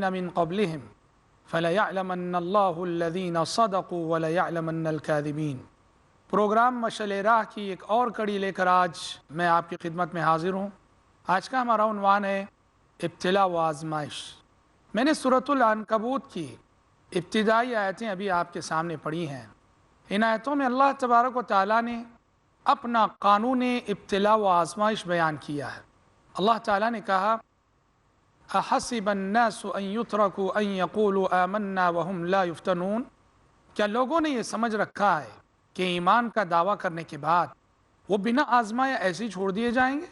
من قبلهم فَلَيَعْلَمَنَّ اللَّهُ الَّذِينَ صَدَقُوا وَلَيَعْلَمَنَّ الْكَاذِبِينَ۔ پروگرام مشعل راہ کی ایک اور کڑی لے کر آج میں آپ کی خدمت میں حاضر ہوں۔ آج کا ہمارا عنوان ہے ابتلا و آزمائش۔ میں نے سورۃ العنکبوت کی ابتدائی آیتیں ابھی آپ کے سامنے پڑھی ہیں۔ ان آیتوں میں اللہ تبارک و تعالیٰ نے اپنا قانون ابتلا و آزمائش بیان کیا ہے۔ اللہ تعالیٰ نے کہا احسب الناس ان يتركوا ان يقولوا آمنا وهم لا يفتنون، کیا لوگوں نے یہ سمجھ رکھا ہے کہ ایمان کا دعویٰ کرنے کے بعد وہ بنا آزمائے ایسے ہی چھوڑ دیے جائیں گے؟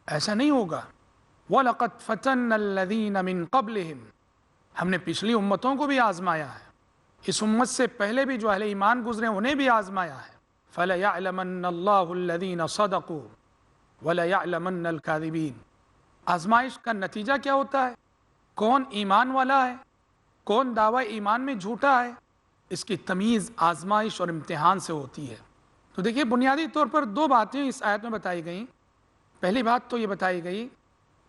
ایسا نہیں ہوگا۔ وَلَقَدْ فَتَنَّ الَّذِينَ مِن قَبْلِهِمْ، ہم نے پچھلی امتوں کو بھی آزمایا ہے، اس امت سے پہلے بھی جو اہل ایمان گزرے انہیں بھی آزمایا ہے۔ فَلَيَعْلَمَنَّ اللَّهُ الَّذِينَ صَدَقُوا وَلَيَعْلَمَنَّ الْكَاذِبِينَ۔ آزمائش کا نتیجہ کیا ہوتا ہے؟ کون ایمان والا ہے، کون دعوی ایمان میں جھوٹا ہے، اس کی تمیز آزمائش اور امتحان سے ہوتی ہے۔ تو دیکھیے بنیادی طور پر دو باتیں اس آیت میں بتائی گئیں۔ پہلی بات تو یہ بتائی گئی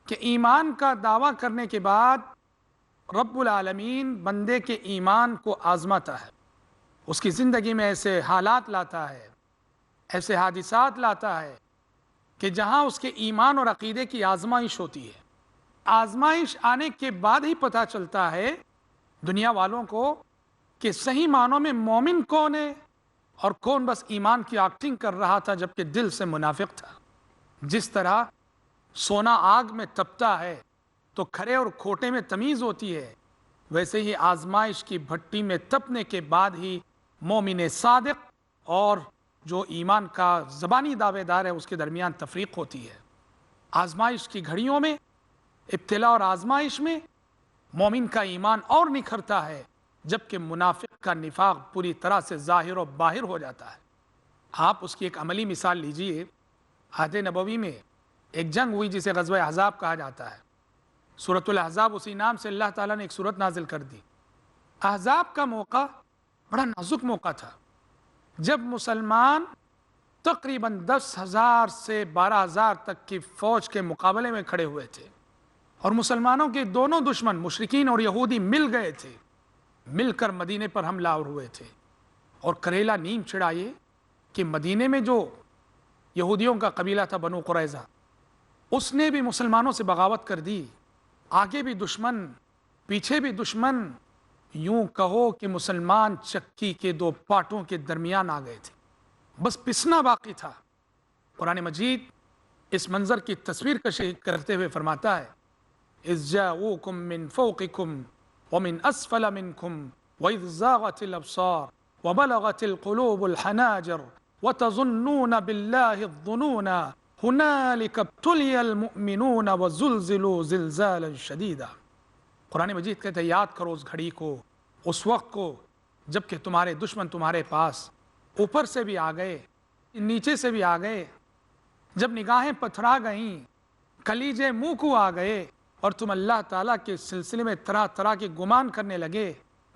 کہ ایمان کا دعویٰ کرنے کے بعد رب العالمین بندے کے ایمان کو آزماتا ہے، اس کی زندگی میں ایسے حالات لاتا ہے، ایسے حادثات لاتا ہے کہ جہاں اس کے ایمان اور عقیدے کی آزمائش ہوتی ہے۔ آزمائش آنے کے بعد ہی پتہ چلتا ہے دنیا والوں کو کہ صحیح معنوں میں مومن کون ہے اور کون بس ایمان کی ایکٹنگ کر رہا تھا جبکہ دل سے منافق تھا۔ جس طرح سونا آگ میں تپتا ہے تو کھرے اور کھوٹے میں تمیز ہوتی ہے، ویسے ہی آزمائش کی بھٹی میں تپنے کے بعد ہی مومن صادق اور جو ایمان کا زبانی دعوے دار ہے اس کے درمیان تفریق ہوتی ہے۔ آزمائش کی گھڑیوں میں، ابتلا اور آزمائش میں مومن کا ایمان اور نکھرتا ہے جبکہ منافق کا نفاق پوری طرح سے ظاہر و باہر ہو جاتا ہے۔ آپ اس کی ایک عملی مثال لیجئے۔ عہد نبوی میں ایک جنگ ہوئی جسے غزوہ احزاب کہا جاتا ہے۔ سورۃ الاحزاب اسی نام سے اللہ تعالیٰ نے ایک سورت نازل کر دی۔ احزاب کا موقع بڑا نازک موقع تھا، جب مسلمان تقریباً 10,000 سے 12,000 تک کی فوج کے مقابلے میں کھڑے ہوئے تھے، اور مسلمانوں کے دونوں دشمن مشرکین اور یہودی مل گئے تھے، مل کر مدینے پر حملہ آور ہوئے تھے۔ اور کریلا نیم چڑھائیے کہ مدینے میں جو یہودیوں کا قبیلہ تھا بنو قریظہ، اس نے بھی مسلمانوں سے بغاوت کر دی۔ آگے بھی دشمن، پیچھے بھی دشمن، یوں کہو کہ مسلمان چکی کے دو پاٹوں کے درمیان آ گئے تھے، بس پسنا باقی تھا۔ قرآن مجید اس منظر کی تصویر کشی کرتے ہوئے فرماتا ہے اذ جاؤوکم من فوقکم ومن اسفل منکم واذ زاغت الابصار وبلغت القلوب الحناجر وتظنون بالله الظنون هنالك ابتلي المؤمنون وزلزلوا زلزالا شديدا۔ قرآن مجید کہتے ہیں یاد کرو اس گھڑی کو، اس وقت کو جب کہ تمہارے دشمن تمہارے پاس اوپر سے بھی آ گئے، نیچے سے بھی آ گئے، جب نگاہیں پتھرا گئیں، کلیجے منہ کو آ گئے، اور تم اللہ تعالیٰ کے سلسلے میں طرح طرح کے گمان کرنے لگے۔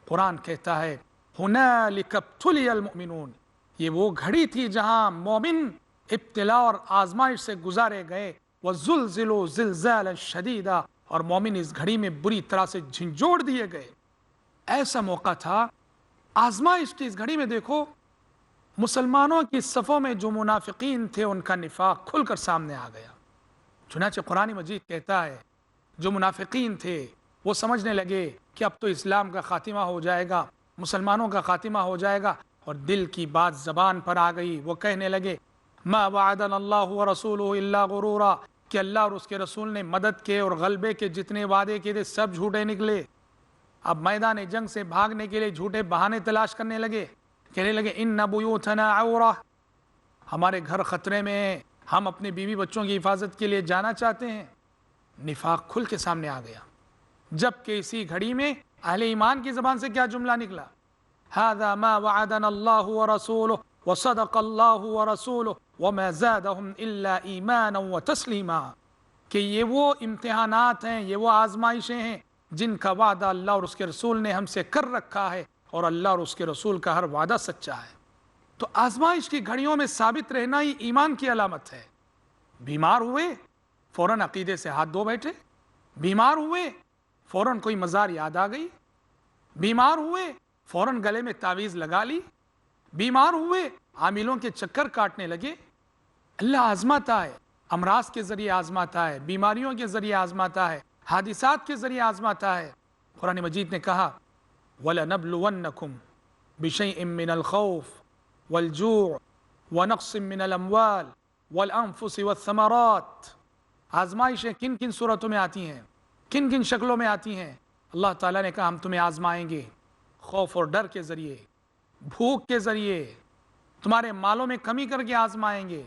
قرآن کہتا ہے ہنالک ابتلی المؤمنون، یہ وہ گھڑی تھی جہاں مومن ابتلا اور آزمائش سے گزارے گئے، وزلزلوا زلزالا شدیدا، اور مومن اس گھڑی میں بری طرح سے جھنجھوڑ دیے گئے۔ ایسا موقع تھا آزمائش کی اس گھڑی میں۔ دیکھو مسلمانوں کی صفوں میں جو منافقین تھے ان کا نفاق کھل کر سامنے آ گیا۔ چنانچہ قرآن مجید کہتا ہے جو منافقین تھے وہ سمجھنے لگے کہ اب تو اسلام کا خاتمہ ہو جائے گا، مسلمانوں کا خاتمہ ہو جائے گا، اور دل کی بات زبان پر آ گئی۔ وہ کہنے لگے ما وعدنا اللہ ورسولہ الا غرورا، کہ اللہ اور اس کے رسول نے مدد کے اور غلبے کے جتنے وعدے کیے تھے سب جھوٹے نکلے۔ اب میدان جنگ سے بھاگنے کے لیے جھوٹے بہانے تلاش کرنے لگے، کہنے لگے ان بیوتنا عورہ، ہمارے گھر خطرے میں ہیں، ہم اپنے بیوی بچوں کی حفاظت کے لیے جانا چاہتے ہیں۔ نفاق کھل کے سامنے آ گیا، جبکہ اسی گھڑی میں اہل ایمان کی زبان سے کیا جملہ نکلا هذا ما وعدنا اللہ ورسولہ وصدق اللہ ورسولہ وما زادهم الا ایمانا وتسلیما، کہ یہ وہ امتحانات ہیں، یہ وہ آزمائشیں ہیں جن کا وعدہ اللہ اور اس کے رسول نے ہم سے کر رکھا ہے، اور اللہ اور اس کے رسول کا ہر وعدہ سچا ہے۔ تو آزمائش کی گھڑیوں میں ثابت رہنا ہی ایمان کی علامت ہے۔ بیمار ہوئے فوراً عقیدے سے ہاتھ دھو بیٹھے، بیمار ہوئے فوراً کوئی مزار یاد آ گئی، بیمار ہوئے فوراً گلے میں تعویذ لگا لی، بیمار ہوئے عاملوں کے چکر کاٹنے لگے۔ اللہ آزماتا ہے، امراض کے ذریعے آزماتا ہے، بیماریوں کے ذریعے آزماتا ہے، حادثات کے ذریعے آزماتا ہے۔ قرآن مجید نے کہا وَلَنَبْلُوَنَّكُمْ بِشَيْءٍ مِّنَ الْخَوْفِ وَالْجُوعِ وَنَقْصٍ مِّنَ الْأَمْوَالِ وَالْأَنفُسِ وَالثَّمَرَاتِ۔ آزمائشیں کن کن صورتوں میں آتی ہیں، کن کن شکلوں میں آتی ہیں؟ اللہ تعالیٰ نے کہا ہم تمہیں آزمائیں گے، خوف اور ڈر کے ذریعے، بھوک کے ذریعے، تمہارے مالوں میں کمی کر کے آزمائیں گے،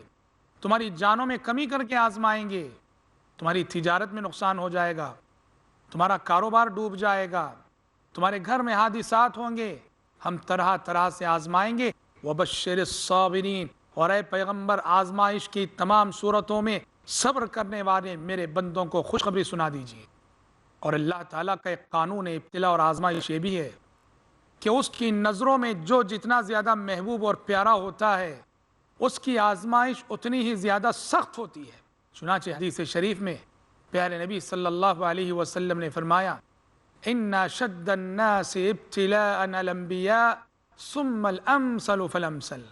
تمہاری جانوں میں کمی کر کے آزمائیں گے، تمہاری تجارت میں نقصان ہو جائے گا، تمہارا کاروبار ڈوب جائے گا، تمہارے گھر میں حادثات ہوں گے، ہم طرح طرح سے آزمائیں گے۔ وَبَشِّرِ الصَّابِرِينَ، اور اے پیغمبر آزمائش کی تمام صورتوں میں صبر کرنے والے میرے بندوں کو خوشخبری سنا دیجیے۔ اور اللہ تعالیٰ کا ایک قانون ابتلا اور آزمائش یہ بھی ہے کہ اس کی نظروں میں جو جتنا زیادہ محبوب اور پیارا ہوتا ہے اس کی آزمائش اتنی ہی زیادہ سخت ہوتی ہے۔ چنانچہ حدیث شریف میں پیارے نبی صلی اللہ علیہ وسلم نے فرمایا إِنَّ شَدَّ النَّاسِ ابْتِلَاءً الْأَنْبِيَاءُ ثُمَّ الْأَمْثَلُ فَالْأَمْثَلُ۔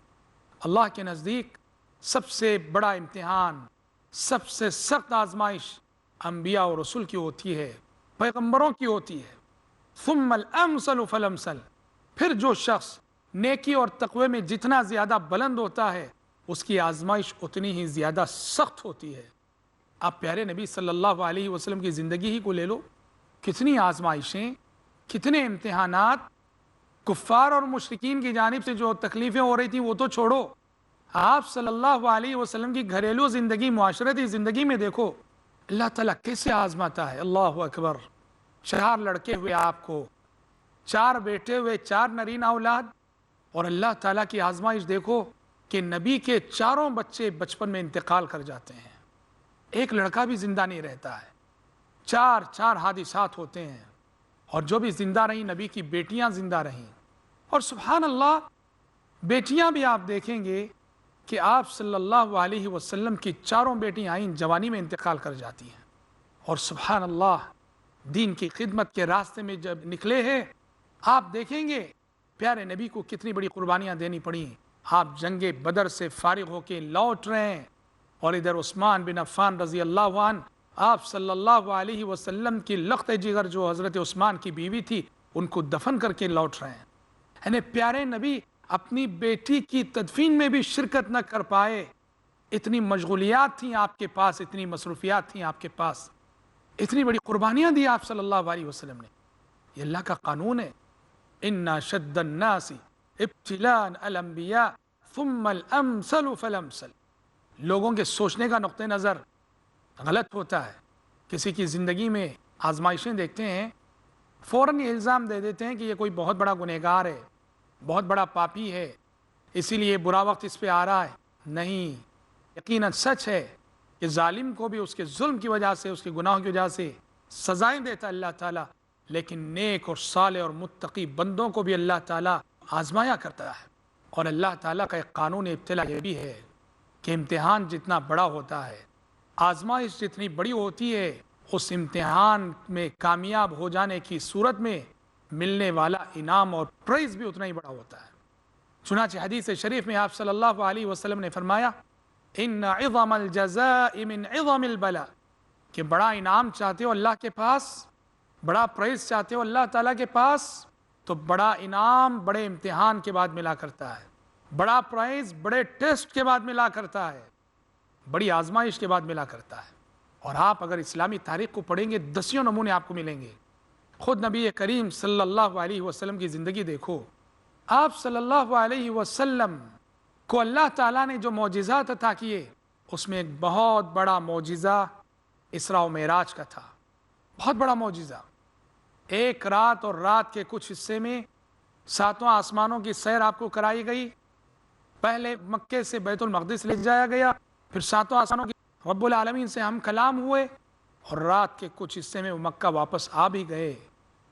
اللہ کے نزدیک سب سے بڑا امتحان، سب سے سخت آزمائش انبیاء اور رسول کی ہوتی ہے، پیغمبروں کی ہوتی ہے۔ ثُمَّ الْأَمْثَلُ فَالْأَمْثَلُ، پھر جو شخص نیکی اور تقوی میں جتنا زیادہ بلند ہوتا ہے اس کی آزمائش اتنی ہی زیادہ سخت ہوتی ہے۔ آپ پیارے نبی صلی اللہ علیہ وسلم کی زندگی ہی کو لے لو، کتنی آزمائشیں، کتنے امتحانات، کفار اور مشرکین کی جانب سے جو تکلیفیں ہو رہی تھیں وہ تو چھوڑو، آپ صلی اللہ علیہ وسلم کی گھریلو زندگی، معاشرتی زندگی میں دیکھو اللہ تعالیٰ کیسے آزماتا ہے۔ اللہ اکبر، 4 لڑکے ہوئے آپ کو، 4 بیٹے ہوئے، 4 نرینہ اولاد، اور اللہ تعالیٰ کی آزمائش دیکھو کہ نبی کے 4 بچے بچپن میں انتقال کر جاتے ہیں، ایک لڑکا بھی زندہ نہیں رہتا ہے، 4 حادثات ہوتے ہیں، اور جو بھی زندہ رہیں نبی کی بیٹیاں زندہ رہیں۔ اور سبحان اللہ، بیٹیاں بھی آپ دیکھیں گے کہ آپ صلی اللہ علیہ وسلم کی 4 بیٹیاں آئیں جوانی میں انتقال کر جاتی ہیں، اور سبحان اللہ دین کی خدمت کے راستے میں جب نکلے ہیں آپ دیکھیں گے پیارے نبی کو کتنی بڑی قربانیاں دینی پڑیں۔ آپ جنگ بدر سے فارغ ہو کے لوٹ رہے ہیں، اور ادھر عثمان بن عفان رضی اللہ عنہ آپ صلی اللہ علیہ وسلم کی لخت جگر جو حضرت عثمان کی بیوی تھی ان کو دفن کر کے لوٹ رہے ہیں۔ یعنی پیارے نبی اپنی بیٹی کی تدفین میں بھی شرکت نہ کر پائے، اتنی مشغولیات تھیں آپ کے پاس، اتنی مصروفیات تھیں آپ کے پاس، اتنی بڑی قربانیاں دی آپ صلی اللہ علیہ وسلم نے۔ یہ اللہ کا قانون ہے، إِنَّ شَدَّ النَّاسِ ابْتِلَاءً الْأَنْبِيَاءُ ثُمَّ الْأَمْثَلُ فَالْأَمْثَلُ۔ لوگوں کے سوچنے کا نقطہ نظر غلط ہوتا ہے، کسی کی زندگی میں آزمائشیں دیکھتے ہیں فوراً یہ الزام دے دیتے ہیں کہ یہ کوئی بہت بڑا گنہگار ہے، بہت بڑا پاپی ہے، اسی لیے برا وقت اس پہ آ رہا ہے۔ نہیں، یقیناً سچ ہے کہ ظالم کو بھی اس کے ظلم کی وجہ سے، اس کے گناہوں کی وجہ سے سزائیں دیتا اللہ تعالیٰ، لیکن نیک اور صالح اور متقی بندوں کو بھی اللہ تعالیٰ آزمایا کرتا ہے۔ اور اللہ تعالیٰ کا ایک قانون ابتلا یہ بھی ہے کہ امتحان جتنا بڑا ہوتا ہے، آزمائش جتنی بڑی ہوتی ہے، اس امتحان میں کامیاب ہو جانے کی صورت میں ملنے والا انعام اور پرائز بھی اتنا ہی بڑا ہوتا ہے۔ چنانچہ حدیث شریف میں آپ صلی اللہ علیہ وسلم نے فرمایا ان عظم الجزاء من عظم البلاء، کہ بڑا انعام چاہتے ہو اللہ کے پاس، بڑا پرائز چاہتے ہو اللہ تعالیٰ کے پاس، تو بڑا انعام بڑے امتحان کے بعد ملا کرتا ہے، بڑا پرائز بڑے ٹیسٹ کے بعد ملا کرتا ہے، بڑی آزمائش کے بعد ملا کرتا ہے۔ اور آپ اگر اسلامی تاریخ کو پڑھیں گے دسیوں نمونے آپ کو ملیں گے۔ خود نبی کریم صلی اللہ علیہ وسلم کی زندگی دیکھو، آپ صلی اللہ علیہ وسلم کو اللہ تعالیٰ نے جو معجزات عطا کیے اس میں ایک بہت بڑا معجزہ اسراء و معراج کا تھا، بہت بڑا معجزہ۔ ایک رات اور رات کے کچھ حصے میں 7 آسمانوں کی سیر آپ کو کرائی گئی، پہلے مکے سے بیت المقدس لے جایا گیا، پھر 7 آسمانوں کی رب العالمین سے ہم کلام ہوئے، اور رات کے کچھ حصے میں وہ مکہ واپس آ بھی گئے۔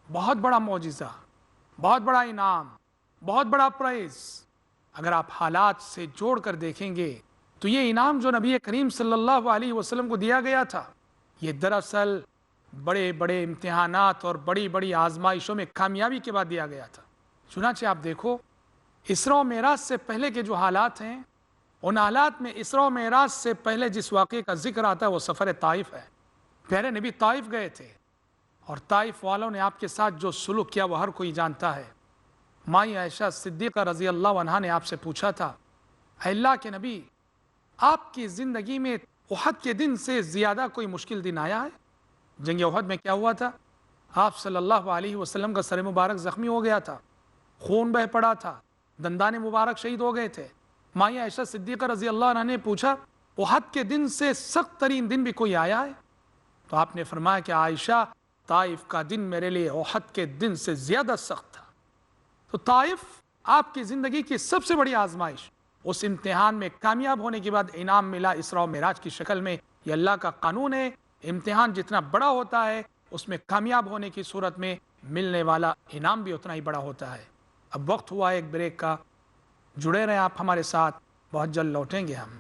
بہت بڑا معجزہ، بہت بڑا انعام، بہت بڑا پرائز۔ اگر آپ حالات سے جوڑ کر دیکھیں گے تو یہ انعام جو نبی کریم صلی اللہ علیہ وسلم کو دیا گیا تھا، یہ دراصل بڑے بڑے امتحانات اور بڑی بڑی آزمائشوں میں کامیابی کے بعد دیا گیا تھا۔ چنانچہ آپ دیکھو اسراء و معراج سے پہلے کے جو حالات ہیں، ان حالات میں اسراء و معراج سے پہلے جس واقعے کا ذکر آتا ہے وہ سفر طائف ہے۔ پیارے نبی طائف گئے تھے اور طائف والوں نے آپ کے ساتھ جو سلوک کیا وہ ہر کوئی جانتا ہے۔ مائی عائشہ صدیقہ رضی اللہ عنہا نے آپ سے پوچھا تھا، اے اللہ کے نبی، آپ کی زندگی میں احد کے دن سے زیادہ کوئی مشکل دن آیا ہے؟ جنگ احد میں کیا ہوا تھا؟ آپ صلی اللہ علیہ وسلم کا سر مبارک زخمی ہو گیا تھا، خون بہہ پڑا تھا، دندان مبارک شہید ہو گئے تھے۔ مائی عائشہ صدیقہ رضی اللہ عنہ نے پوچھا، احد کے دن سے سخت ترین دن بھی کوئی آیا ہے؟ تو آپ نے فرمایا کہ عائشہ، طائف کا دن میرے لیے احد کے دن سے زیادہ سخت تھا۔ تو طائف آپ کی زندگی کی سب سے بڑی آزمائش، اس امتحان میں کامیاب ہونے کے بعد انعام ملا اسراء و معراج کی شکل میں۔ یہ اللہ کا قانون ہے، امتحان جتنا بڑا ہوتا ہے اس میں کامیاب ہونے کی صورت میں ملنے والا انعام بھی اتنا ہی بڑا ہوتا ہے۔ اب وقت ہوا ایک بریک کا، جڑے رہیں آپ ہمارے ساتھ، بہت جلد لوٹیں گے ہم۔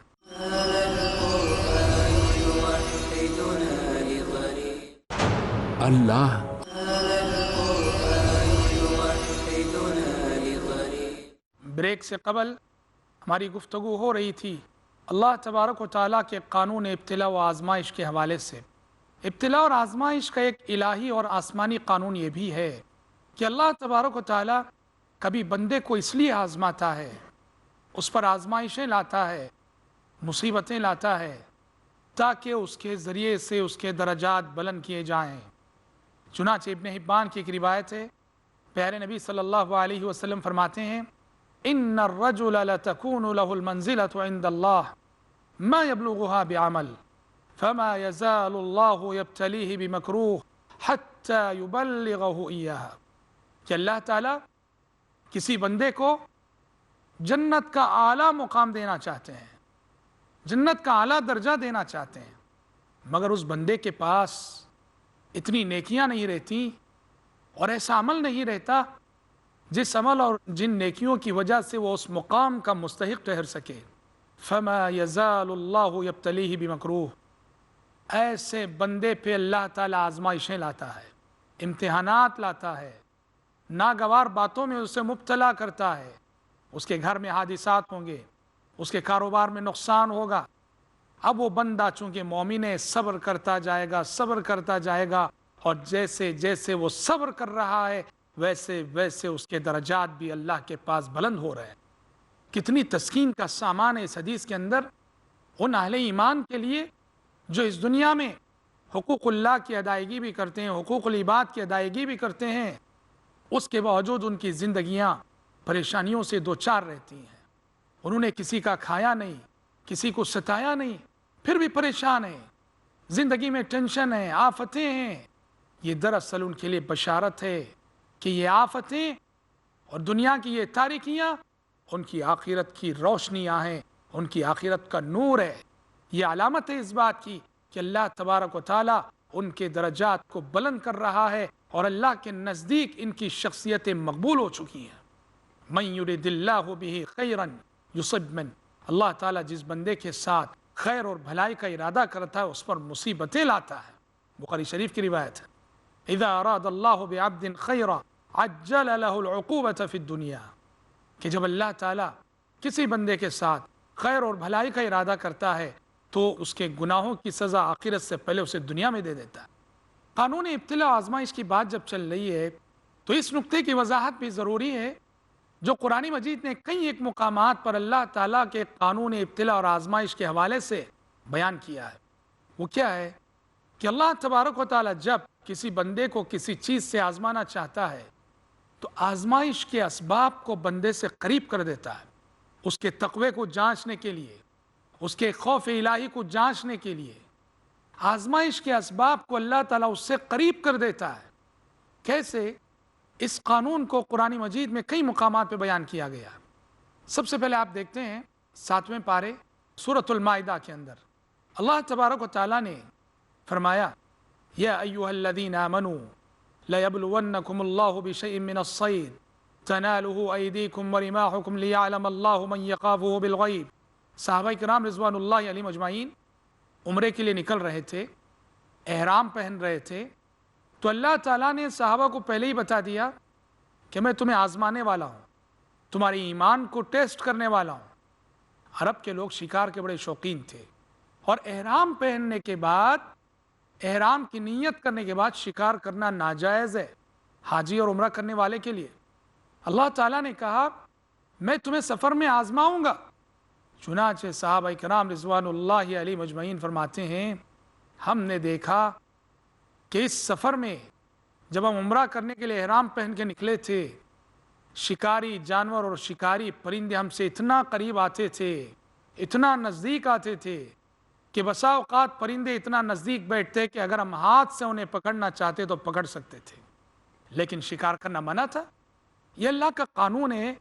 اللہ بریک سے قبل ہماری گفتگو ہو رہی تھی اللہ تبارک و تعالیٰ کے قانون ابتلا و آزمائش کے حوالے سے۔ ابتلا اور آزمائش کا ایک الہی اور آسمانی قانون یہ بھی ہے کہ اللہ تبارک و تعالیٰ کبھی بندے کو اس لیے آزماتا ہے، اس پر آزمائشیں لاتا ہے، مصیبتیں لاتا ہے، تاکہ اس کے ذریعے سے اس کے درجات بلند کیے جائیں۔ چنانچہ ابن حبان کی ایک روایت ہے، پیارے نبی صلی اللہ علیہ وسلم فرماتے ہیں، ان الرجل لتكون له المنزلة عند الله ما يبلغها بعمل فما يزال الله يبتليه بمكروه حتى يبلغه إياها کہ اللہ تعالیٰ کسی بندے کو جنت کا اعلیٰ مقام دینا چاہتے ہیں، جنت کا اعلیٰ درجہ دینا چاہتے ہیں، مگر اس بندے کے پاس اتنی نیکیاں نہیں رہتی اور ایسا عمل نہیں رہتا جس عمل اور جن نیکیوں کی وجہ سے وہ اس مقام کا مستحق ٹھہر سکے۔ فما یزال اللہ یبتلیہ بمکروہ، ایسے بندے پہ اللہ تعالیٰ آزمائشیں لاتا ہے، امتحانات لاتا ہے، ناگوار باتوں میں اسے مبتلا کرتا ہے۔ اس کے گھر میں حادثات ہوں گے، اس کے کاروبار میں نقصان ہوگا۔ اب وہ بندہ چونکہ مومن ہے، صبر کرتا جائے گا، صبر کرتا جائے گا، اور جیسے جیسے وہ صبر کر رہا ہے ویسے ویسے اس کے درجات بھی اللہ کے پاس بلند ہو رہے ہیں۔ کتنی تسکین کا سامان ہے اس حدیث کے اندر ان اہل ایمان کے لیے جو اس دنیا میں حقوق اللہ کی ادائیگی بھی کرتے ہیں، حقوق العباد کی ادائیگی بھی کرتے ہیں، اس کے باوجود ان کی زندگیاں پریشانیوں سے دوچار رہتی ہیں۔ انہوں نے کسی کا کھایا نہیں، کسی کو ستایا نہیں، پھر بھی پریشان ہیں، زندگی میں ٹینشن ہے، آفتیں ہیں۔ یہ دراصل ان کے لیے بشارت ہے کہ یہ آفتیں اور دنیا کی یہ تاریکیاں ان کی آخرت کی روشنیاں ہیں، ان کی آخرت کا نور ہے۔ یہ علامت ہے اس بات کی کہ اللہ تبارک و تعالیٰ ان کے درجات کو بلند کر رہا ہے اور اللہ کے نزدیک ان کی شخصیتیں مقبول ہو چکی ہیں۔ من یرد اللہ بہ خیرا یصب من، اللہ تعالیٰ جس بندے کے ساتھ خیر اور بھلائی کا ارادہ کرتا ہے اس پر مصیبتیں لاتا ہے۔ بخاری شریف کی روایت ہے، اذا اراد اللہ بعبد خیرا عجل له العقوبة فی الدنیا، کہ جب اللہ تعالیٰ کسی بندے کے ساتھ خیر اور بھلائی کا ارادہ کرتا ہے تو اس کے گناہوں کی سزا آخرت سے پہلے اسے دنیا میں دے دیتا ہے۔ قانون ابتلا و آزمائش کی بات جب چل رہی ہے تو اس نقطے کی وضاحت بھی ضروری ہے جو قرآن مجید نے کئی ایک مقامات پر اللہ تعالیٰ کے قانون ابتلا اور آزمائش کے حوالے سے بیان کیا ہے۔ وہ کیا ہے کہ اللہ تبارک و تعالیٰ جب کسی بندے کو کسی چیز سے آزمانا چاہتا ہے تو آزمائش کے اسباب کو بندے سے قریب کر دیتا ہے، اس کے تقوی کو جانچنے کے لیے، اس کے خوف الہی کو جانچنے کے لیے آزمائش کے اسباب کو اللہ تعالیٰ اس سے قریب کر دیتا ہے۔ کیسے؟ اس قانون کو قرآن مجید میں کئی مقامات پہ بیان کیا گیا۔ سب سے پہلے آپ دیکھتے ہیں 7ویں پارے سورۃ المائدہ کے اندر اللہ تبارک و تعالیٰ نے فرمایا، یا ایھا الذین آمنوا لَيَبْلُوَنَّكُمُ اللَّهُ بِشَيْءٍ مِّنَ الصَّيْدِ تَنَالُهُ أَيْدِيكُمْ وَرِمَاحُكُمْ لِيَعْلَمَ اللَّهُ مَن يَخَافُهُ بِالْغَيْبِ۔ صحابہ کرام رضوان اللہ علیہم اجمعین عمرے کے لیے نکل رہے تھے، احرام پہن رہے تھے، تو اللہ تعالیٰ نے صحابہ کو پہلے ہی بتا دیا کہ میں تمہیں آزمانے والا ہوں، تمہاری ایمان کو ٹیسٹ کرنے والا ہوں۔ عرب کے لوگ شکار کے بڑے شوقین تھے، اور احرام پہننے کے بعد، احرام کی نیت کرنے کے بعد شکار کرنا ناجائز ہے حاجی اور عمرہ کرنے والے کے لیے۔ اللہ تعالیٰ نے کہا میں تمہیں سفر میں آزماؤں گا۔ چنانچہ صحابہ کرام رضوان اللہ علیہ مجمعین فرماتے ہیں ہم نے دیکھا کہ اس سفر میں جب ہم عمرہ کرنے کے لیے احرام پہن کے نکلے تھے، شکاری جانور اور شکاری پرندے ہم سے اتنا قریب آتے تھے، اتنا نزدیک آتے تھے کہ بسا اوقات پرندے اتنا نزدیک بیٹھتے کہ اگر ہم ہاتھ سے انہیں پکڑنا چاہتے تو پکڑ سکتے تھے، لیکن شکار کرنا منع تھا۔ یہ اللہ کا قانون ہے،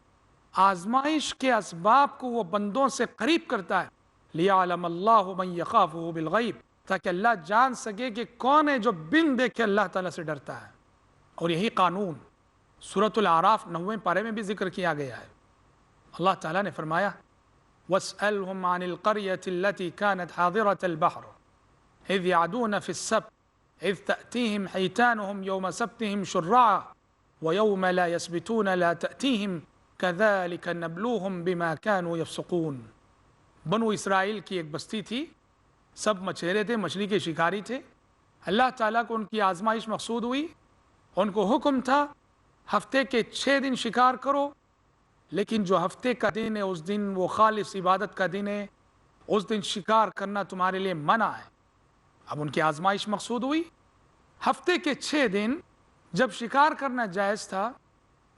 آزمائش کے اسباب کو وہ بندوں سے قریب کرتا ہے، لِيَعْلَمَ اللَّهُ مَن يَخَافُهُ بِالْغَيْبِ، تاکہ اللہ جان سکے کہ کون ہے جو بن دیکھے اللہ تعالیٰ سے ڈرتا ہے۔ اور یہی قانون سورۃ الاعراف 9ویں پارے میں بھی ذکر کیا گیا ہے۔ اللہ تعالیٰ نے فرمایا وَاسْأَلْهُمْ عَنِ الْقَرْيَةِ الَّتِي كَانَتْ حَاضِرَةَ الْبَحْرِ إِذْ يَعْدُونَ فِي السَّبْتِ إِذْ تَأْتِيهِمْ حِيتَانُهُمْ يَوْمَ سَبْتِهِمْ شُرَّعًا وَيَوْمَ لَا يَسْبِتُونَ لَا تَأْتِيهِمْ كَذَلِكَ نَبْلُوهُمْ بِمَا كَانُوا يَفْسُقُونَ۔ بنو اسرائیل کی ایک بستی تھی، سب مچھیرے تھے، مچھلی کے شکاری تھے۔ اللہ تعالیٰ کو ان کی آزمائش مقصود ہوئی، ان کو حکم تھا ہفتے کے 6 دن شکار کرو، لیکن جو ہفتے کا دن ہے اس دن وہ خالص عبادت کا دن ہے، اس دن شکار کرنا تمہارے لیے منع ہے۔ اب ان کی آزمائش مقصود ہوئی، ہفتے کے 6 دن جب شکار کرنا جائز تھا،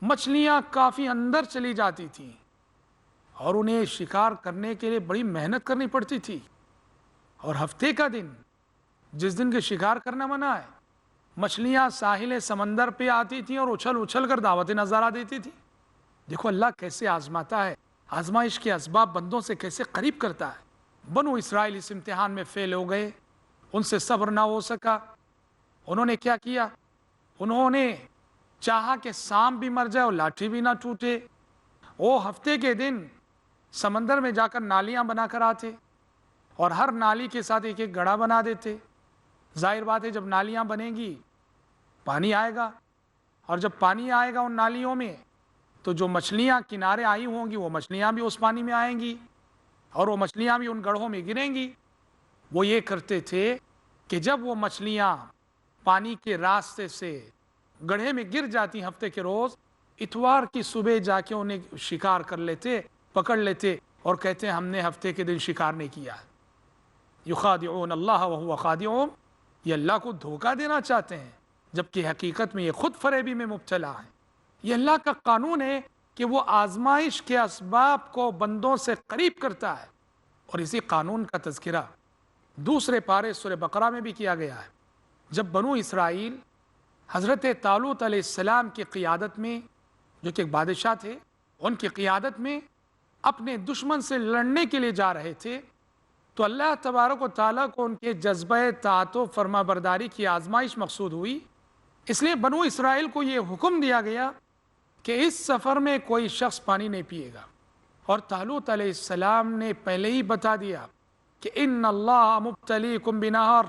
مچھلیاں کافی اندر چلی جاتی تھیں اور انہیں شکار کرنے کے لیے بڑی محنت کرنی پڑتی تھی۔ اور ہفتے کا دن جس دن کے شکار کرنا منع ہے، مچھلیاں ساحل سمندر پہ آتی تھیں اور اچھل اچھل کر دعوت نظارہ دیتی تھیں۔ دیکھو اللہ کیسے آزماتا ہے، آزمائش کے اسباب بندوں سے کیسے قریب کرتا ہے۔ بنو اسرائیل اس امتحان میں فیل ہو گئے، ان سے صبر نہ ہو سکا۔ انہوں نے کیا کیا؟ انہوں نے چاہا کہ سانپ بھی مر جائے اور لاٹھی بھی نہ ٹوٹے۔ وہ ہفتے کے دن سمندر میں جا کر نالیاں بنا کر آتے اور ہر نالی کے ساتھ ایک ایک گڑھا بنا دیتے۔ ظاہر بات ہے جب نالیاں بنیں گی پانی آئے گا، اور جب پانی آئے گا ان نالیوں میں تو جو مچھلیاں کنارے آئی ہوں گی وہ مچھلیاں بھی اس پانی میں آئیں گی اور وہ مچھلیاں بھی ان گڑھوں میں گریں گی۔ وہ یہ کرتے تھے کہ جب وہ مچھلیاں پانی کے راستے سے گڑھے میں گر جاتی ہفتے کے روز، اتوار کی صبح جا کے انہیں شکار کر لیتے، پکڑ لیتے اور کہتے ہیں ہم نے ہفتے کے دن شکار نہیں کیا۔ یخادعون اللہ وہو خادعہم، یہ اللہ کو دھوکہ دینا چاہتے ہیں جبکہ حقیقت میں یہ خود فریبی میں مبتلا ہیں۔ یہ اللہ کا قانون ہے کہ وہ آزمائش کے اسباب کو بندوں سے قریب کرتا ہے، اور اسی قانون کا تذکرہ دوسرے پارے سورہ بقرہ میں بھی کیا گیا ہے۔ جب بنو اسرائیل حضرت طالوت علیہ السلام کی قیادت میں، جو کہ ایک بادشاہ تھے، ان کی قیادت میں اپنے دشمن سے لڑنے کے لیے جا رہے تھے، تو اللہ تبارک و تعالیٰ کو ان کے جذبہ طاعت و فرما برداری کی آزمائش مقصود ہوئی۔ اس لیے بنو اسرائیل کو یہ حکم دیا گیا کہ اس سفر میں کوئی شخص پانی نہیں پیے گا، اور طالوت علیہ السلام نے پہلے ہی بتا دیا کہ ان اللہ مبتلیکم بنہر،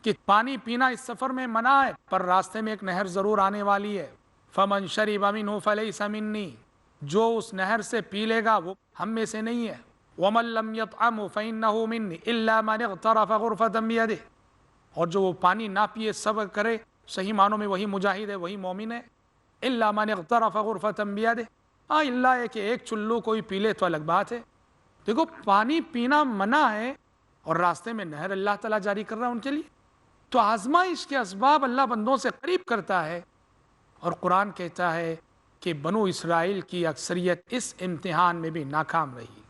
کہ پانی پینا اس سفر میں منع ہے، پر راستے میں ایک نہر ضرور آنے والی ہے۔ فمن شرب منہ فلیس منی، جو اس نہر سے پی لے گا وہ ہم میں سے نہیں ہے۔ ومن لم يطعمه فإنه مني إلا من اغترف غرفة بيده، اور جو وہ پانی نہ پیے صبر کرے، صحیح معنوں میں وہی مجاہد ہے، وہی مومن ہے۔ إلا من اغترف غرفة بيده، اللہ ہے کہ ایک چلو کوئی پی لے تو الگ بات ہے۔ دیکھو پانی پینا منع ہے اور راستے میں نہر اللہ تعالیٰ جاری کر رہا ہے ان کے لیے۔ تو آزمائش کے اسباب اللہ بندوں سے قریب کرتا ہے، اور قرآن کہتا ہے کہ بنو اسرائیل کی اکثریت اس امتحان میں بھی ناکام رہی۔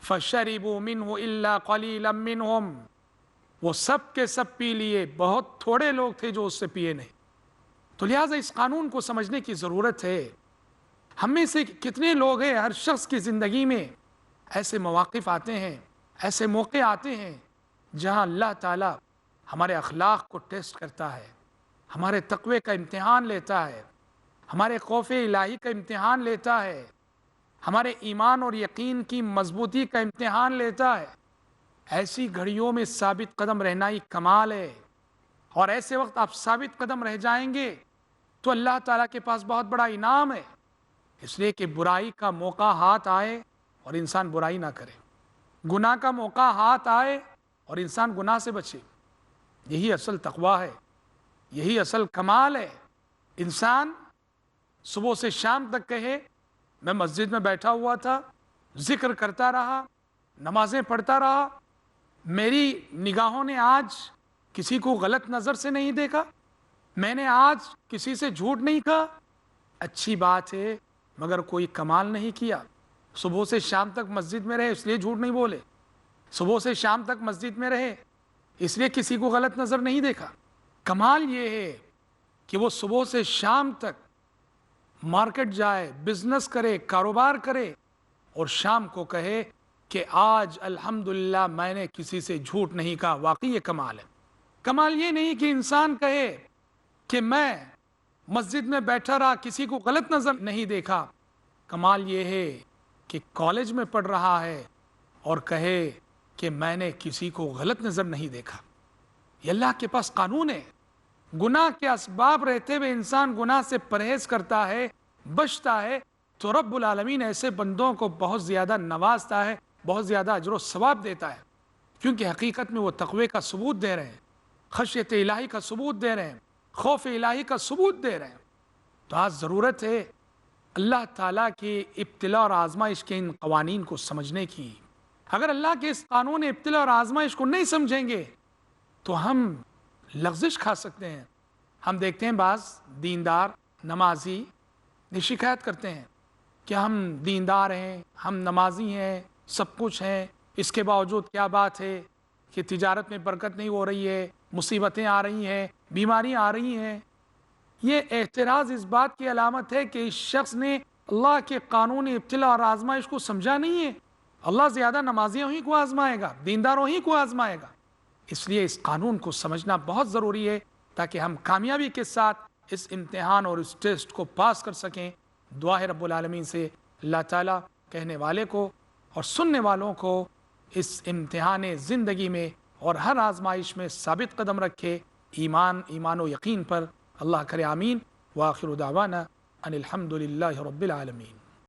فَشَرِبُوا مِنْهُ إِلَّا قَلِيلًا مِّنْهُمْ، وہ سب کے سب پی لیے، بہت تھوڑے لوگ تھے جو اس سے پیے نہیں۔ تو لہٰذا اس قانون کو سمجھنے کی ضرورت ہے۔ ہم میں سے کتنے لوگ ہیں، ہر شخص کی زندگی میں ایسے مواقف آتے ہیں، ایسے موقع آتے ہیں جہاں اللہ تعالیٰ ہمارے اخلاق کو ٹیسٹ کرتا ہے، ہمارے تقوی کا امتحان لیتا ہے، ہمارے خوف الہی کا امتحان لیتا ہے، ہمارے ایمان اور یقین کی مضبوطی کا امتحان لیتا ہے۔ ایسی گھڑیوں میں ثابت قدم رہنا ہی کمال ہے، اور ایسے وقت آپ ثابت قدم رہ جائیں گے تو اللہ تعالیٰ کے پاس بہت بڑا انعام ہے، اس لیے کہ برائی کا موقع ہاتھ آئے اور انسان برائی نہ کرے، گناہ کا موقع ہاتھ آئے اور انسان گناہ سے بچے۔ یہی اصل تقویٰ ہے، یہی اصل کمال ہے۔ انسان صبح سے شام تک کہے میں مسجد میں بیٹھا ہوا تھا، ذکر کرتا رہا، نمازیں پڑھتا رہا، میری نگاہوں نے آج کسی کو غلط نظر سے نہیں دیکھا، میں نے آج کسی سے جھوٹ نہیں کہا، اچھی بات ہے، مگر کوئی کمال نہیں کیا۔ صبح سے شام تک مسجد میں رہے اس لیے جھوٹ نہیں بولے، صبح سے شام تک مسجد میں رہے اس لیے کسی کو غلط نظر نہیں دیکھا۔ کمال یہ ہے کہ وہ صبح سے شام تک مارکیٹ جائے، بزنس کرے، کاروبار کرے اور شام کو کہے کہ آج الحمدللہ میں نے کسی سے جھوٹ نہیں کہا۔ واقعی یہ کمال ہے۔ کمال یہ نہیں کہ انسان کہے کہ میں مسجد میں بیٹھا رہا، کسی کو غلط نظر نہیں دیکھا۔ کمال یہ ہے کہ کالج میں پڑھ رہا ہے اور کہے کہ میں نے کسی کو غلط نظر نہیں دیکھا۔ یہ اللہ کے پاس قانون ہے۔ گناہ کے اسباب رہتے ہوئے انسان گناہ سے پرہیز کرتا ہے، بچتا ہے، تو رب العالمین ایسے بندوں کو بہت زیادہ نوازتا ہے، بہت زیادہ اجر و ثواب دیتا ہے، کیونکہ حقیقت میں وہ تقوی کا ثبوت دے رہے ہیں، خشیت الہی کا ثبوت دے رہے ہیں، خوف الہی کا ثبوت دے رہے ہیں۔ تو آج ضرورت ہے اللہ تعالیٰ کی ابتلاء اور آزمائش کے ان قوانین کو سمجھنے کی۔ اگر اللہ کے اس قانون ابتلاء اور آزمائش کو نہیں سمجھیں گے تو ہم لغزش کھا سکتے ہیں۔ ہم دیکھتے ہیں بعض دیندار نمازی یہ شکایت کرتے ہیں کہ ہم دیندار ہیں، ہم نمازی ہیں، سب کچھ ہیں، اس کے باوجود کیا بات ہے کہ تجارت میں برکت نہیں ہو رہی ہے، مصیبتیں آ رہی ہیں، بیماریاں آ رہی ہیں۔ یہ اعتراض اس بات کی علامت ہے کہ اس شخص نے اللہ کے قانون ابتلاء اور آزمائش کو سمجھا نہیں ہے۔ اللہ زیادہ نمازیوں ہی کو آزمائے گا، دینداروں ہی کو آزمائے گا۔ اس لیے اس قانون کو سمجھنا بہت ضروری ہے تاکہ ہم کامیابی کے ساتھ اس امتحان اور اس ٹیسٹ کو پاس کر سکیں۔ دعا ہے رب العالمین سے اللہ تعالیٰ کہنے والے کو اور سننے والوں کو اس امتحان زندگی میں اور ہر آزمائش میں ثابت قدم رکھے، ایمان و یقین پر۔ اللہ کرے آمین۔ وآخر دعوانا ان الحمد للہ رب العالمین۔